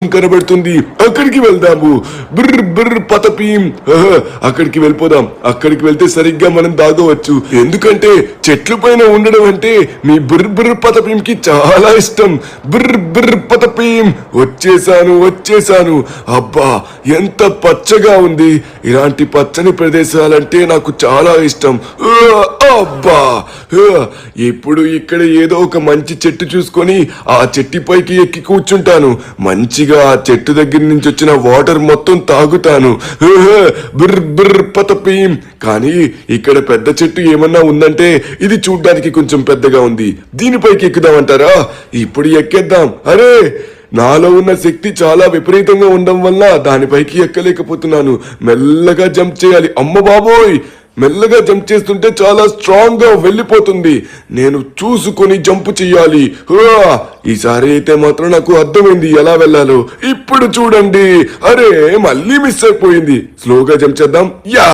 కనబడుతుంది, అక్కడికి వెళ్దాము. బిర్ర బిర్ర పతపీం. అక్కడికి వెళ్ళిపోదాం. అక్కడికి వెళ్తే సరిగ్గా మనం దాగవచ్చు. ఎందుకంటే చెట్ల పైన ఉండడం అంటే మీ బిర్ర బిర్ర పతపీం కి చాలా ఇష్టం. బిర్ర బిర్ర పతపీం. వచ్చేసాను. అబ్బా ఎంత పచ్చగా ఉంది. ఇలాంటి పచ్చని ప్రదేశాలంటే నాకు చాలా ఇష్టం. అబ్బా ఇప్పుడు ఇక్కడ ఏదో ఒక మంచి చెట్టు చూసుకొని ఆ చెట్టు పైకి ఎక్కి కూర్చుంటాను. మంచిగా ఆ చెట్టు దగ్గర నుంచి వచ్చిన వాటర్ మొత్తం తాగుతాను. బిర్ర బిర్ర పతపీం. కానీ ఇక్కడ పెద్ద చెట్టు ఏమన్నా ఉందంటే ఇది చూడ్డానికి కొంచెం పెద్దగా ఉంది. దీనిపైకి ఎక్కుదామంటారా? ఇప్పుడు ఎక్కేద్దాం. అరే నాలో ఉన్న శక్తి చాలా విపరీతంగా ఉండడం వల్ల దానిపైకి ఎక్కలేకపోతున్నాను. మెల్లగా జంప్ చేయాలి. అమ్మ బాబోయ్, మెల్లగా జంప్ చేస్తుంటే చాలా స్ట్రాంగ్ గా వెళ్ళిపోతుంది. నేను చూసుకొని జంప్ చెయ్యాలి. ఈసారి అయితే మాత్రం నాకు అర్థమైంది ఎలా వెళ్ళాలో. ఇప్పుడు చూడండి. అరే మళ్ళీ మిస్ అయిపోయింది. స్లోగా జంప్ చేద్దాం. యా